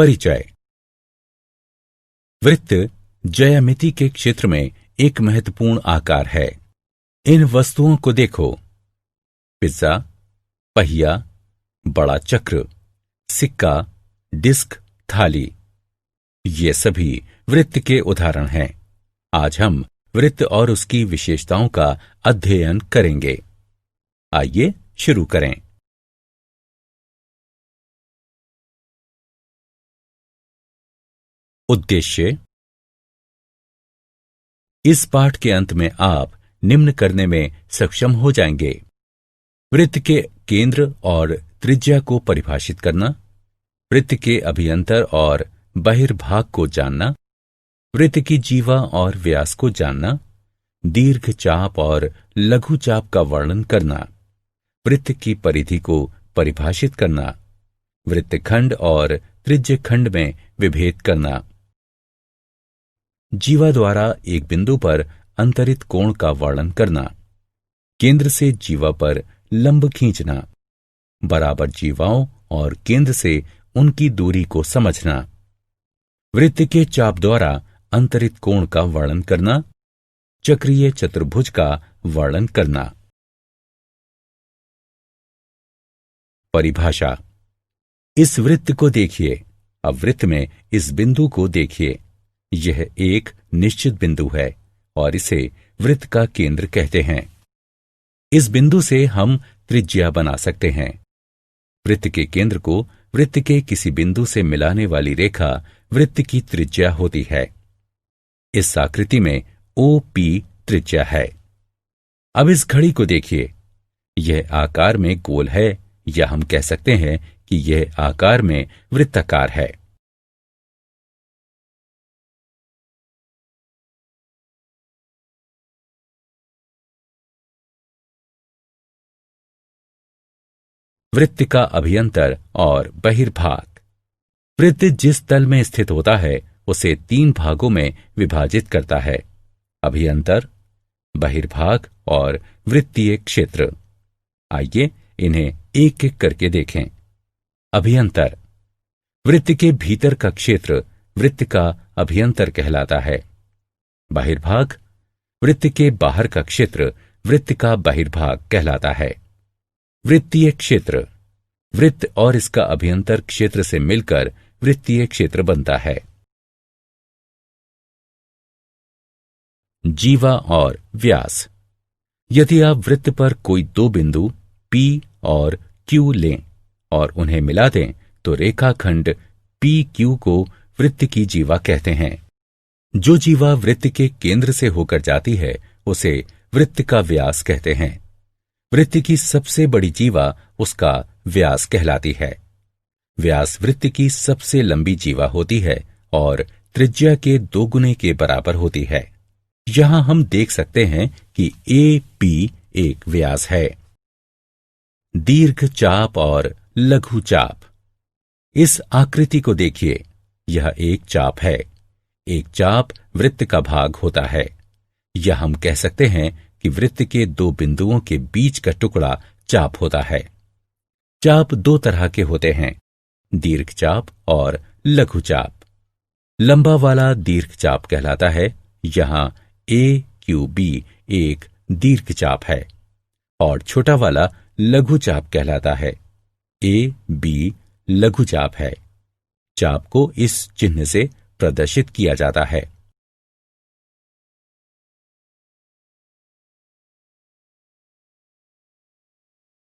परिचय। वृत्त ज्यामिति के क्षेत्र में एक महत्वपूर्ण आकार है। इन वस्तुओं को देखो, पिज्जा, पहिया, बड़ा चक्र, सिक्का, डिस्क, थाली, ये सभी वृत्त के उदाहरण हैं। आज हम वृत्त और उसकी विशेषताओं का अध्ययन करेंगे। आइए शुरू करें। उद्देश्य। इस पाठ के अंत में आप निम्न करने में सक्षम हो जाएंगे: वृत्त के केंद्र और त्रिज्या को परिभाषित करना, वृत्त के अभियंतर और बहिर्भाग को जानना, वृत्त की जीवा और व्यास को जानना, दीर्घ चाप और लघु चाप का वर्णन करना, वृत्त की परिधि को परिभाषित करना, वृत्तखंड और त्रिज्यखंड में विभेद करना, जीवा द्वारा एक बिंदु पर अंतरित कोण का वर्णन करना, केंद्र से जीवा पर लंब खींचना, बराबर जीवाओं और केंद्र से उनकी दूरी को समझना, वृत्त के चाप द्वारा अंतरित कोण का वर्णन करना, चक्रीय चतुर्भुज का वर्णन करना। परिभाषा। इस वृत्त को देखिए। अब वृत्त में इस बिंदु को देखिए। यह एक निश्चित बिंदु है और इसे वृत्त का केंद्र कहते हैं। इस बिंदु से हम त्रिज्या बना सकते हैं। वृत्त के केंद्र को वृत्त के किसी बिंदु से मिलाने वाली रेखा वृत्त की त्रिज्या होती है। इस आकृति में OP त्रिज्या है। अब इस घड़ी को देखिए। यह आकार में गोल है, या हम कह सकते हैं कि यह आकार में वृत्ताकार है। वृत्त का अभियंतर और बहिर्भाग। वृत्त जिस तल में स्थित होता है उसे 3 भागों में विभाजित करता है: अभियंतर, बहिर्भाग और वृत्तीय क्षेत्र। आइए इन्हें एक एक करके देखें। अभियंतर। वृत्त के भीतर का क्षेत्र वृत्त का अभियंतर कहलाता है। बहिर्भाग। वृत्त के बाहर का क्षेत्र वृत्त का बहिर्भाग कहलाता है। वृत्तीय क्षेत्र। वृत्त और इसका अभियंतर क्षेत्र से मिलकर वृत्तीय क्षेत्र बनता है। जीवा और व्यास। यदि आप वृत्त पर कोई 2 बिंदु P और Q लें और उन्हें मिला दें तो रेखाखंड PQ को वृत्त की जीवा कहते हैं। जो जीवा वृत्त के केंद्र से होकर जाती है उसे वृत्त का व्यास कहते हैं। वृत्त की सबसे बड़ी जीवा उसका व्यास कहलाती है। व्यास वृत्त की सबसे लंबी जीवा होती है और त्रिज्या के 2 गुने के बराबर होती है। यहां हम देख सकते हैं कि AP एक व्यास है। दीर्घ चाप और लघु चाप। इस आकृति को देखिए। यह एक चाप है। एक चाप वृत्त का भाग होता है, या हम कह सकते हैं कि वृत्त के 2 बिंदुओं के बीच का टुकड़ा चाप होता है। चाप 2 तरह के होते हैं: दीर्घ चाप और लघु चाप। लंबा वाला दीर्घ चाप कहलाता है। यहां AQB एक दीर्घ चाप है, और छोटा वाला लघु चाप कहलाता है। AB लघु चाप है। चाप को इस चिन्ह से प्रदर्शित किया जाता है।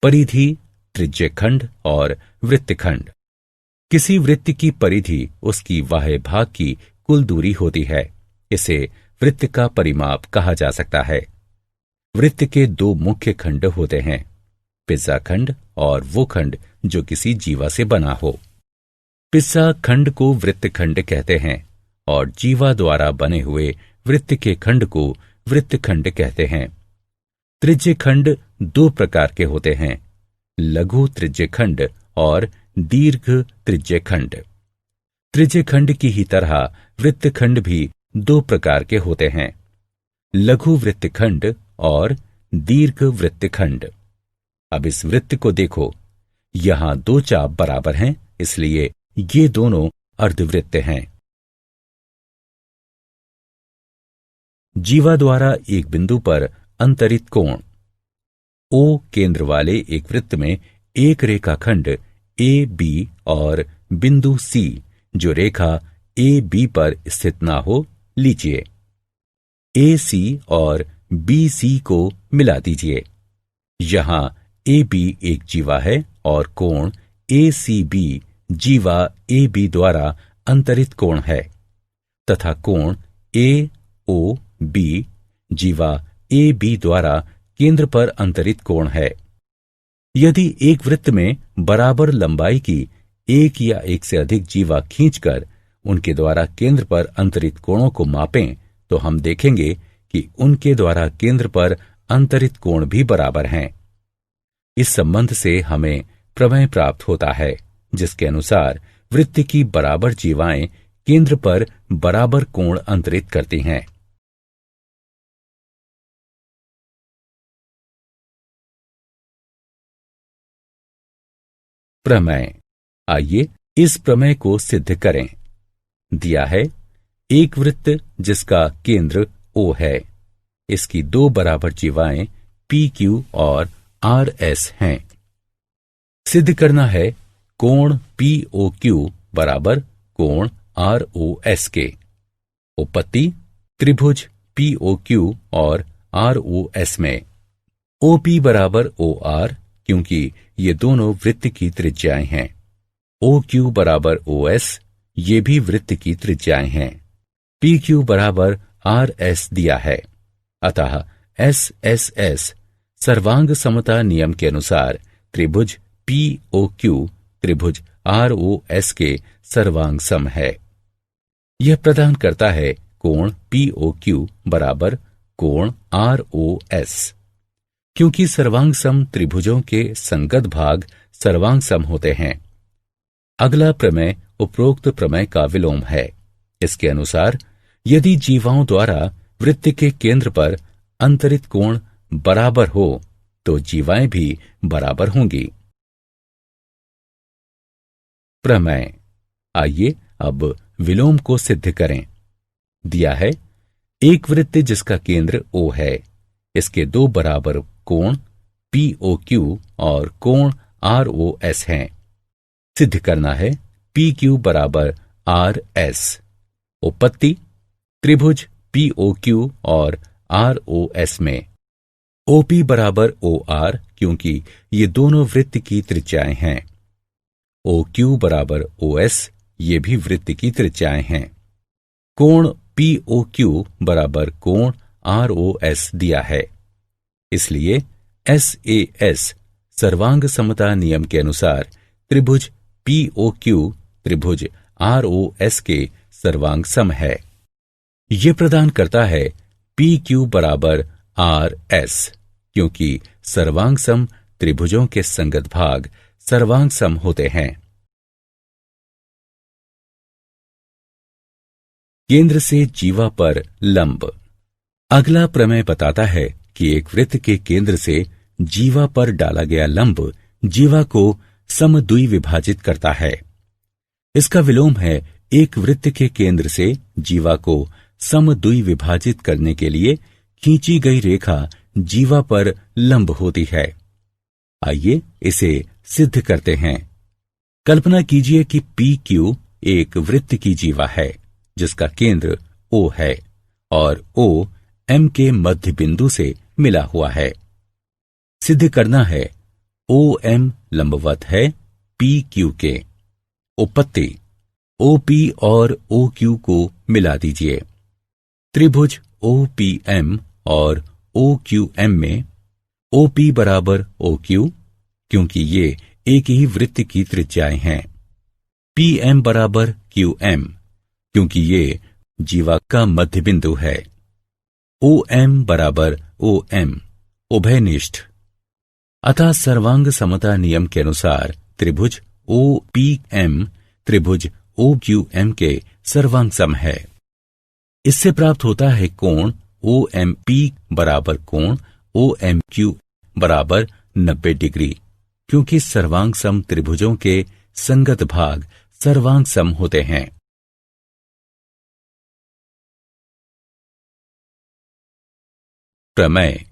परिधि, त्रिज्यखंड और वृत्तखंड। किसी वृत्त की परिधि उसकी बाह्य भाग की कुल दूरी होती है। इसे वृत्त का परिमाप कहा जा सकता है। वृत्त के 2 मुख्य खंड होते हैं: पिज्जा खंड और वो खंड जो किसी जीवा से बना हो। पिज्जा खंड को वृत्तखंड कहते हैं और जीवा द्वारा बने हुए वृत्त के खंड को वृत्तखंड कहते हैं। त्रिज्यखंड 2 प्रकार के होते हैं: लघु त्रिज्यखंड और दीर्घ त्रिज्यखंड। त्रिज्यखंड की ही तरह वृत्तखंड भी 2 प्रकार के होते हैं: लघु वृत्तखंड और दीर्घ वृत्तखंड। अब इस वृत्त को देखो। यहां 2 चाप बराबर हैं, इसलिए ये दोनों अर्धवृत्त हैं। जीवा द्वारा एक बिंदु पर अंतरित कोण। ओ केंद्र वाले एक वृत्त में एक रेखाखंड ए बी और बिंदु सी जो रेखा ए बी पर स्थित ना हो लीजिए। ए सी और बी सी को मिला दीजिए। यहां ए बी एक जीवा है और कोण ए सी बी जीवा ए बी द्वारा अंतरित कोण है तथा कोण ए ओ बी जीवा ए बी द्वारा केंद्र पर अंतरित कोण है। यदि एक वृत्त में बराबर लंबाई की एक या एक से अधिक जीवा खींचकर उनके द्वारा केंद्र पर अंतरित कोणों को मापें तो हम देखेंगे कि उनके द्वारा केंद्र पर अंतरित कोण भी बराबर हैं। इस संबंध से हमें प्रमेय प्राप्त होता है जिसके अनुसार वृत्त की बराबर जीवाएं केंद्र पर बराबर कोण अंतरित करती हैं। प्रमेय। आइए इस प्रमेय को सिद्ध करें। दिया है एक वृत्त जिसका केंद्र O है, इसकी दो बराबर जीवाएं PQ और RS हैं। सिद्ध करना है कोण POQ बराबर कोण ROS के। उपपत्ति त्रिभुज POQ और ROS में OP बराबर OR क्योंकि ये दोनों वृत्त की त्रिज्याएं हैं। OQ बराबर OS ये भी वृत्त की त्रिज्याएं हैं। PQ बराबर RS दिया है। अतः SSS सर्वांग समता नियम के अनुसार त्रिभुज POQ त्रिभुज ROS के सर्वांग सम है। यह प्रदान करता है कोण POQ बराबर कोण ROS। क्योंकि सर्वांग सम त्रिभुजों के संगत भाग सर्वांग सम होते हैं। अगला प्रमेय उपरोक्त प्रमेय का विलोम है। इसके अनुसार यदि जीवाओं द्वारा वृत्त के केंद्र पर अंतरित कोण बराबर हो तो जीवाएं भी बराबर होंगी। प्रमेय। आइए अब विलोम को सिद्ध करें। दिया है एक वृत्त जिसका केंद्र O है, इसके दो बराबर कोण POQ और कोण ROS हैं। सिद्ध करना है PQ बराबर RS। उपपत्ति त्रिभुज POQ और ROS में OP बराबर OR क्योंकि ये दोनों वृत्त की त्रिज्याएं हैं। OQ बराबर OS ये भी वृत्त की त्रिज्याएं हैं। कोण POQ बराबर कोण ROS दिया है। इसलिए SAS सर्वांग समता नियम के अनुसार त्रिभुज POQ त्रिभुज ROS के सर्वांग सम है। यह प्रदान करता है PQ बराबर RS क्योंकि सर्वांग सम त्रिभुजों के संगत भाग सर्वांग सम होते हैं। केंद्र से जीवा पर लंब। अगला प्रमेय बताता है कि एक वृत्त के केंद्र से जीवा पर डाला गया लंब जीवा को समद्विविभाजित करता है। इसका विलोम है एक वृत्त के केंद्र से जीवा को समद्विविभाजित करने के लिए खींची गई रेखा जीवा पर लंब होती है। आइए इसे सिद्ध करते हैं। कल्पना कीजिए कि PQ एक वृत्त की जीवा है जिसका केंद्र O है और O M के मध्य बिंदु से मिला हुआ है। सिद्ध करना है OM लंबवत है PQ के। उपपत्ति OP और OQ को मिला दीजिए। त्रिभुज OPM और OQM में OP बराबर OQ क्योंकि ये एक ही वृत्त की त्रिज्याएं हैं। PM बराबर QM क्योंकि ये जीवा का मध्य बिंदु है। OM बराबर OM उभयनिष्ठ। अतः सर्वांग समता नियम के अनुसार त्रिभुज OPM त्रिभुज OQM के सर्वांग सम है। इससे प्राप्त होता है कोण OMP बराबर कोण OMQ बराबर 90 डिग्री क्योंकि सर्वांग सम त्रिभुजों के संगत भाग सर्वांग सम होते हैं। प्रमेय।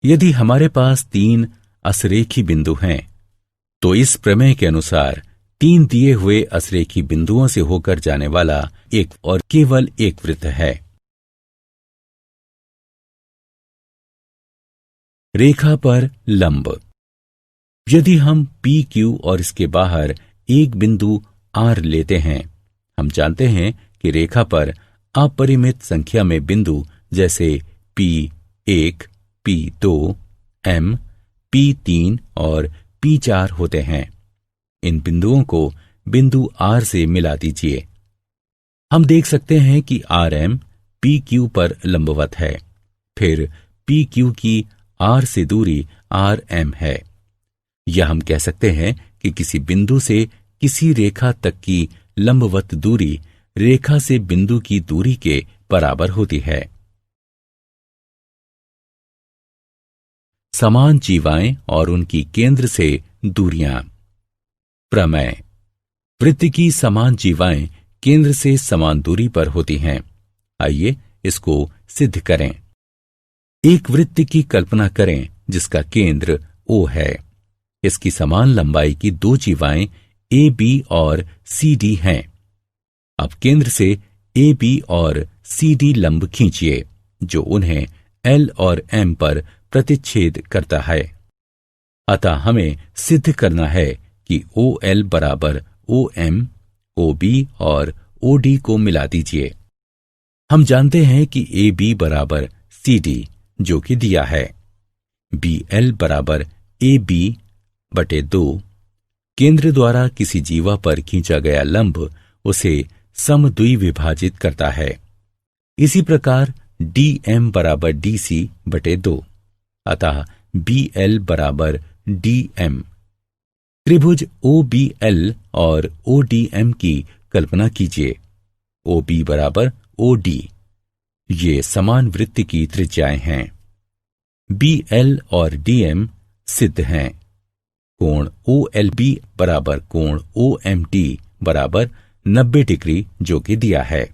यदि हमारे पास 3 असरेखी बिंदु हैं, तो इस प्रमेय के अनुसार 3 दिए हुए असरेखी बिंदुओं से होकर जाने वाला एक और केवल एक वृत्त है। रेखा पर लंब। यदि हम पी क्यू और इसके बाहर एक बिंदु आर लेते हैं, हम जानते हैं कि रेखा पर अपरिमित संख्या में बिंदु जैसे P1, P2, M, P3 और P4 होते हैं। इन बिंदुओं को बिंदु R से मिला दीजिए। हम देख सकते हैं कि RM PQ पर लंबवत है, फिर PQ की R से दूरी RM है। या हम कह सकते हैं कि किसी बिंदु से किसी रेखा तक की लंबवत दूरी रेखा से बिंदु की दूरी के बराबर होती है। समान जीवाएं और उनकी केंद्र से दूरियां। प्रमेय। वृत्त की समान जीवाएं केंद्र से समान दूरी पर होती हैं। आइए इसको सिद्ध करें। एक वृत्त की कल्पना करें जिसका केंद्र O है। इसकी समान लंबाई की 2 जीवाएं AB और CD हैं। अब केंद्र से AB और CD लंब खींचिए जो उन्हें L और M पर प्रतिच्छेद करता है। अतः हमें सिद्ध करना है कि OL बराबर OM, OB और OD को मिला दीजिए। हम जानते हैं कि AB बराबर CD जो कि दिया है। BL बराबर AB बटे 2। केंद्र द्वारा किसी जीवा पर खींचा गया लंब उसे समद्विभाजित करता है। इसी प्रकार DM बराबर DC बटे 2। अतः BL बराबर DM। त्रिभुज OBL और ODM की कल्पना कीजिए। OB बराबर OD। ये समान वृत्त की त्रिज्याएं हैं। BL और DM सिद्ध हैं। कोण OLB बराबर कोण OMD बराबर 90 डिग्री जो कि दिया है।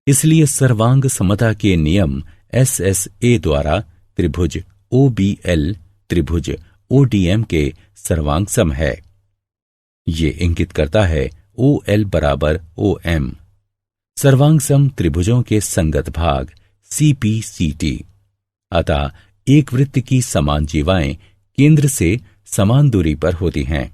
इसलिए सर्वांग समता के नियम SSA द्वारा त्रिभुज OBL त्रिभुज ODM के सर्वांग सम है। ये इंगित करता है OL बराबर OM। सर्वांग सम त्रिभुजों के संगत भाग CPCT। अतः एक वृत्त की समान जीवाएं केंद्र से समान दूरी पर होती हैं।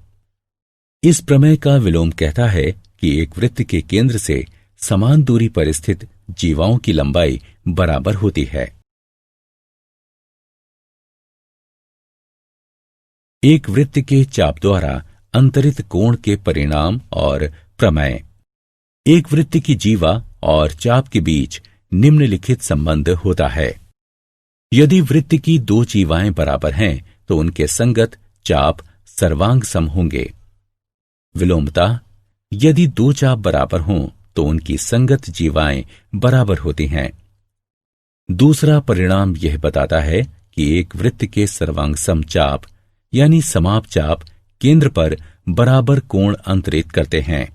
इस प्रमेय का विलोम कहता है कि एक वृत्त के केंद्र से समान दूरी पर स्थित जीवाओं की लंबाई बराबर होती है। एक वृत्त के चाप द्वारा अंतरित कोण के परिणाम और प्रमेय। एक वृत्त की जीवा और चाप के बीच निम्नलिखित संबंध होता है। यदि वृत्त की 2 जीवाएं बराबर हैं तो उनके संगत चाप सर्वांग सम होंगे। विलोमतः यदि 2 चाप बराबर हों तो उनकी संगत जीवाएं बराबर होती हैं। दूसरा परिणाम यह बताता है कि एक वृत्त के सर्वांग सम चाप यानी समाप चाप केंद्र पर बराबर कोण अंतरित करते हैं।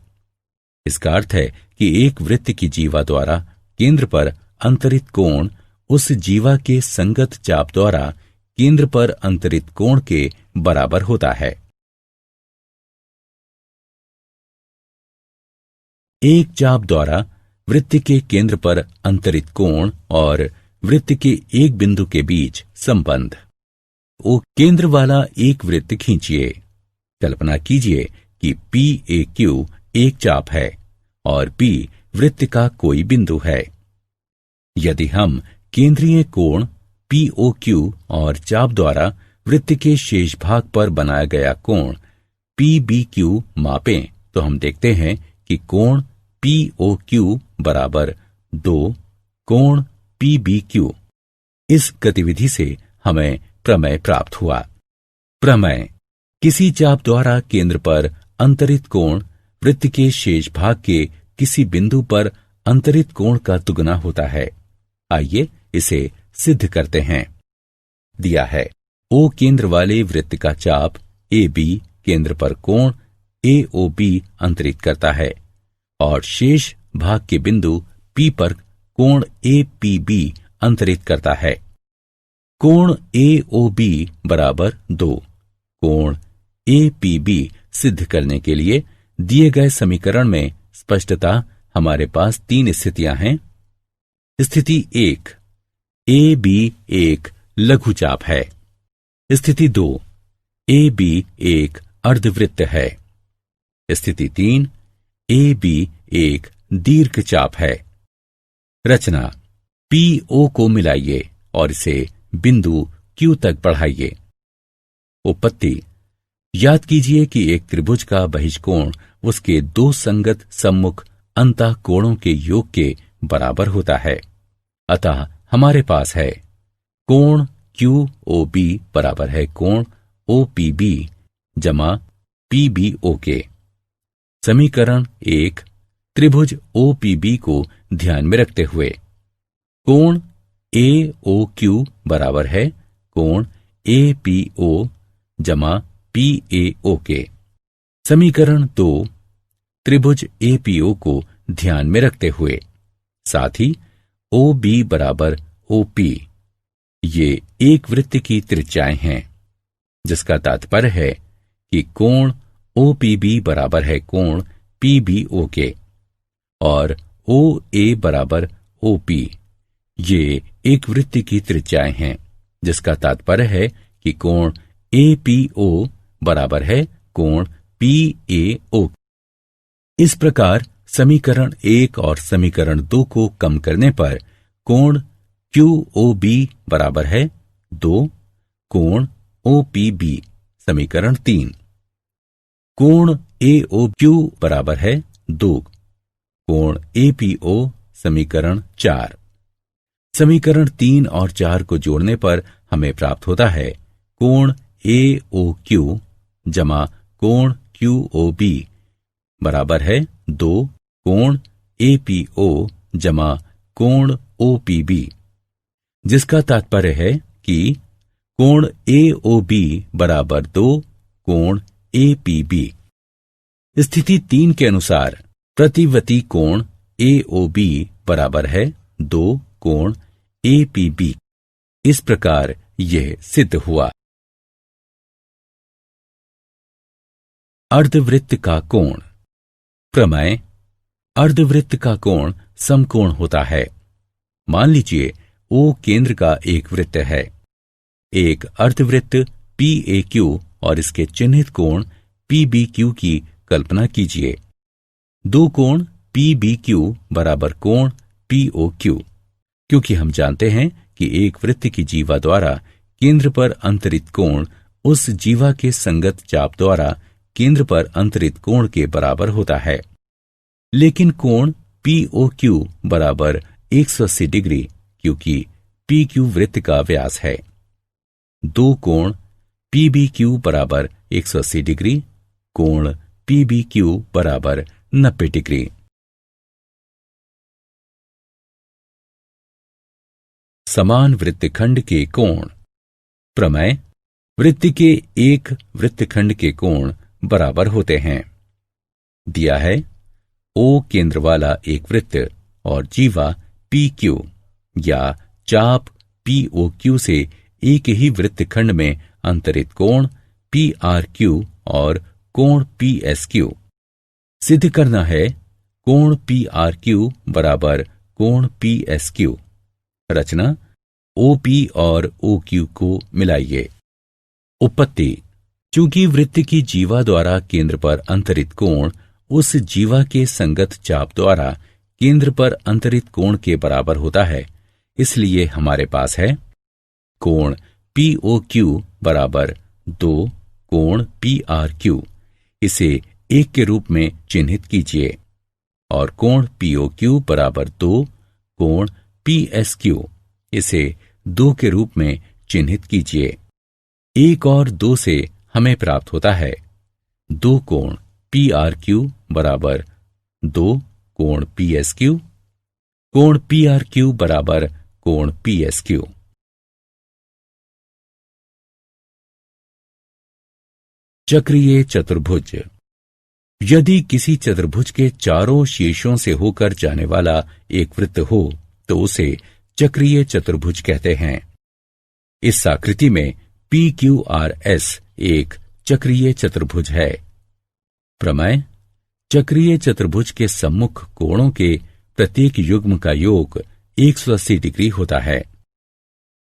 इसका अर्थ है कि एक वृत्त की जीवा द्वारा केंद्र पर अंतरित कोण उस जीवा के संगत चाप द्वारा केंद्र पर अंतरित कोण के बराबर होता है। एक चाप द्वारा वृत्त के केंद्र पर अंतरित कोण और वृत्त के एक बिंदु के बीच संबंध। वो केंद्र वाला एक वृत्त खींचिए। कल्पना कीजिए कि PAQ एक चाप है और P वृत्त का कोई बिंदु है। यदि हम केंद्रीय कोण POQ और चाप द्वारा वृत्त के शेष भाग पर बनाया गया कोण PBQ मापें तो हम देखते हैं कि कोण POQ बराबर 2 कोण PBQ। इस गतिविधि से हमें प्रमेय प्राप्त हुआ। प्रमेय। किसी चाप द्वारा केंद्र पर अंतरित कोण वृत्त के शेष भाग के किसी बिंदु पर अंतरित कोण का दुगना होता है। आइए इसे सिद्ध करते हैं। दिया है O केंद्र वाले वृत्त का चाप AB केंद्र पर कोण AOB अंतरित करता है और शेष भाग के बिंदु P पर कोण APB अंतरित करता है। कोण AOB बराबर 2 कोण APB सिद्ध करने के लिए दिए गए समीकरण में स्पष्टता हमारे पास 3 स्थितियां हैं। स्थिति 1, AB एक लघुचाप है। स्थिति 2, AB एक अर्धवृत्त है। स्थिति 3, AB एक दीर्घचाप है। रचना, PO को मिलाइए और इसे बिंदु Q तक बढ़ाइए। उपपत्ति, याद कीजिए कि एक त्रिभुज का बहिष्कोण उसके 2 संगत सम्मुख अंतः कोणों के योग के बराबर होता है। अतः हमारे पास है कोण QOB बराबर है कोण OPB जमा PBO के। समीकरण 1 त्रिभुज OPB को ध्यान में रखते हुए कोण AOQ बराबर है कोण APO जमा PAO के। समीकरण 2 त्रिभुज APO को ध्यान में रखते हुए साथ ही OB बराबर OP, ये एक वृत्त की त्रिज्याएं हैं, जिसका तात्पर्य है कि कोण OPB बराबर है कोण PBO के और OA बराबर OP, ये एक वृत्त की त्रिज्याएं हैं, जिसका तात्पर्य है कि कोण APO बराबर है कोण PAO। इस प्रकार समीकरण 1 और समीकरण 2 को कम करने पर कोण QOB बराबर है 2 कोण OPB। समीकरण 3 कोण AOQ बराबर है 2 कोण APO। समीकरण 4 समीकरण 3 और 4 को जोड़ने पर हमें प्राप्त होता है कोण AOQ जमा कोण QOB बराबर है 2 कोण APO जमा कोण OPB, जिसका तात्पर्य है कि कोण AOB बराबर 2 कोण APB। स्थिति 3 के अनुसार प्रतिवती कोण AOB बराबर है 2 कोण APB। इस प्रकार यह सिद्ध हुआ। अर्धवृत्त का कोण। प्रमेय, अर्धवृत्त का कोण समकोण होता है। मान लीजिए O केंद्र का एक वृत्त है। एक अर्धवृत्त PAQ और इसके चिन्हित कोण PBQ की कल्पना कीजिए। 2 कोण PBQ बराबर कोण POQ, क्योंकि हम जानते हैं कि एक वृत्त की जीवा द्वारा केंद्र पर अंतरित कोण उस जीवा के संगत चाप द्वारा केंद्र पर अंतरित कोण के बराबर होता है। लेकिन कोण POQ बराबर 180 डिग्री, क्योंकि PQ वृत्त का व्यास है। 2 कोण PBQ बराबर 180 डिग्री, कोण PBQ बराबर 90 डिग्री। समान वृत्तखंड के कोण। प्रमेय, वृत्त के एक वृत्तखंड के कोण बराबर होते हैं। दिया है O केंद्र वाला एक वृत्त और जीवा PQ या चाप POQ से एक ही वृत्तखंड में अंतरित कोण PRQ और कोण PSQ। सिद्ध करना है कोण PRQ बराबर कोण PSQ। रचना, OP और OQ को मिलाइए। उपपत्ति, चूंकि वृत्त की जीवा द्वारा केंद्र पर अंतरित कोण उस जीवा के संगत चाप द्वारा केंद्र पर अंतरित कोण के बराबर होता है, इसलिए हमारे पास है कोण POQ बराबर 2 कोण PRQ। इसे 1 के रूप में चिन्हित कीजिए और कोण POQ बराबर 2 कोण PSQ। इसे 2 के रूप में चिन्हित कीजिए। 1 और 2 से हमें प्राप्त होता है 2 कोण PRQ बराबर 2 कोण PSQ, कोण PRQ बराबर कोण PSQ। चक्रीय चतुर्भुज। यदि किसी चतुर्भुज के चारों शीर्षों से होकर जाने वाला एक वृत्त हो तो उसे चक्रीय चतुर्भुज कहते हैं। इस आकृति में PQRS एक चक्रीय चतुर्भुज है। प्रमेय: चक्रीय चतुर्भुज के सम्मुख कोणों के प्रत्येक युग्म का योग 180 डिग्री होता है।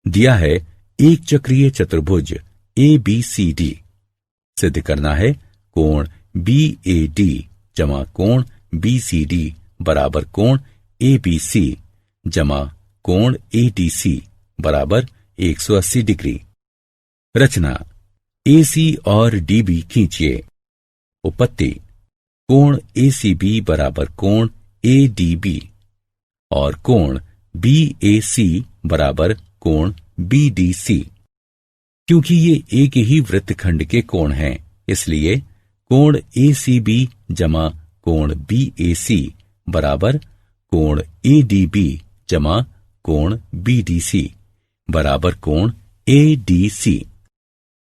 दिया है एक चक्रीय चतुर्भुज ABCD। सिद्ध करना है कोण BAD जमा कोण BCD बराबर कोण ABC जमा कोण ADC बराबर 180 डिग्री। रचना: AC और DB खींचिए। उपपत्ति: कोण ACB बराबर कोण ADB और कोण BAC बराबर कोण BDC। क्योंकि ये एक ही वृत्तखंड के कोण हैं, इसलिए कोण ACB जमा कोण BAC बराबर कोण ADB जमा कोण BDC बराबर कोण ADC।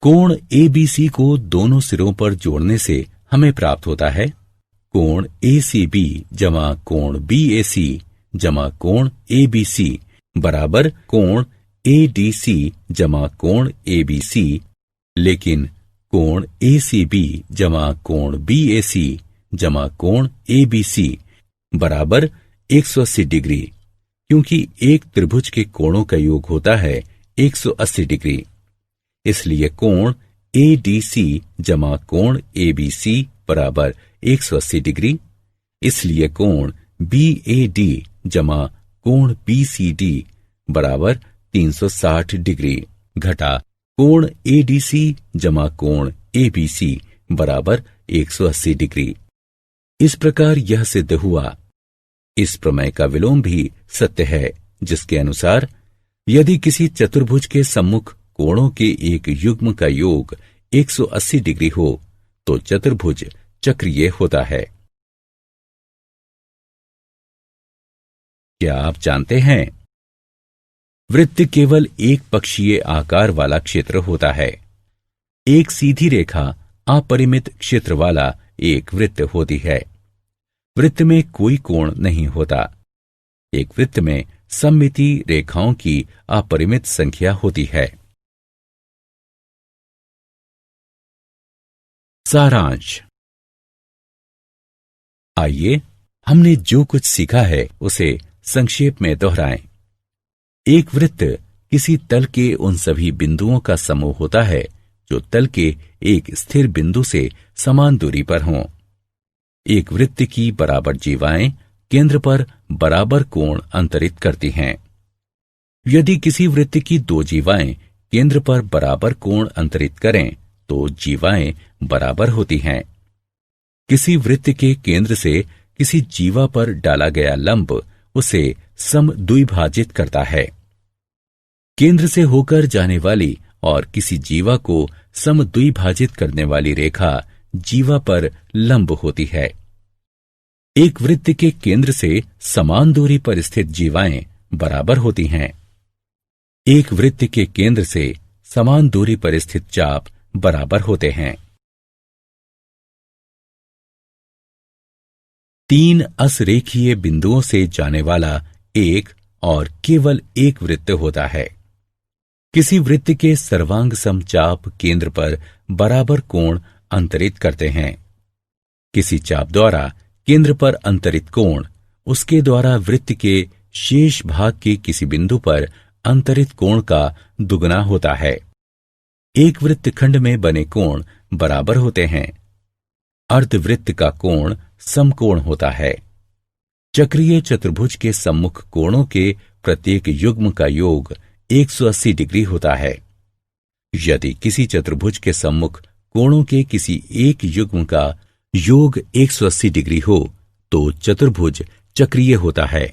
कोण ABC को दोनों सिरों पर जोड़ने से हमें प्राप्त होता है कोण ACB जमा कोण BAC जमा कोण ABC बराबर कोण ADC जमा कोण ABC। लेकिन कोण ACB जमा कोण BAC जमा कोण ABC बराबर 180 डिग्री, क्योंकि एक त्रिभुज के कोणों का योग होता है 180 डिग्री। इसलिए कोण ADC जमा कोण ABC बराबर 180 डिग्री। इसलिए कोण BAD जमा कोण BCD बराबर 360 डिग्री घटा कोण ADC जमा कोण ABC बराबर 180 डिग्री। इस प्रकार यह सिद्ध हुआ। इस प्रमेय का विलोम भी सत्य है, जिसके अनुसार यदि किसी चतुर्भुज के सम्मुख कोणों के एक युग्म का योग 180 डिग्री हो तो चतुर्भुज चक्रीय होता है। क्या आप जानते हैं, वृत्त केवल एक पक्षीय आकार वाला क्षेत्र होता है। एक सीधी रेखा अपरिमित क्षेत्र वाला एक वृत्त होती है। वृत्त में कोई कोण नहीं होता। एक वृत्त में सममिति रेखाओं की अपरिमित संख्या होती है। सारांश: आइए हमने जो कुछ सीखा है उसे संक्षेप में दोहराएं। एक वृत्त किसी तल के उन सभी बिंदुओं का समूह होता है जो तल के एक स्थिर बिंदु से समान दूरी पर हों। एक वृत्त की बराबर जीवाएं केंद्र पर बराबर कोण अंतरित करती हैं। यदि किसी वृत्त की दो जीवाएं केंद्र पर बराबर कोण अंतरित करें तो जीवाएं बराबर होती हैं। किसी वृत्त के केंद्र से किसी जीवा पर डाला गया लंब उसे समद्विभाजित करता है। केंद्र से होकर जाने वाली और किसी जीवा को समद्विभाजित करने वाली रेखा जीवा पर लंब होती है। एक वृत्त के केंद्र से समान दूरी पर स्थित जीवाएं बराबर होती हैं। एक वृत्त के केंद्र से समान दूरी पर स्थित चाप बराबर होते हैं। 3 असरेखीय बिंदुओं से जाने वाला एक और केवल एक वृत्त होता है। किसी वृत्त के सर्वांग समचाप केंद्र पर बराबर कोण अंतरित करते हैं। किसी चाप द्वारा केंद्र पर अंतरित कोण उसके द्वारा वृत्त के शेष भाग के किसी बिंदु पर अंतरित कोण का दुगना होता है। एक वृत्तखंड में बने कोण बराबर होते हैं। अर्धवृत्त का कोण समकोण होता है। चक्रीय चतुर्भुज के सम्मुख कोणों के प्रत्येक युग्म का योग 180 डिग्री होता है। यदि किसी चतुर्भुज के सम्मुख कोणों के किसी एक युग्म का योग 180 डिग्री हो तो चतुर्भुज चक्रीय होता है।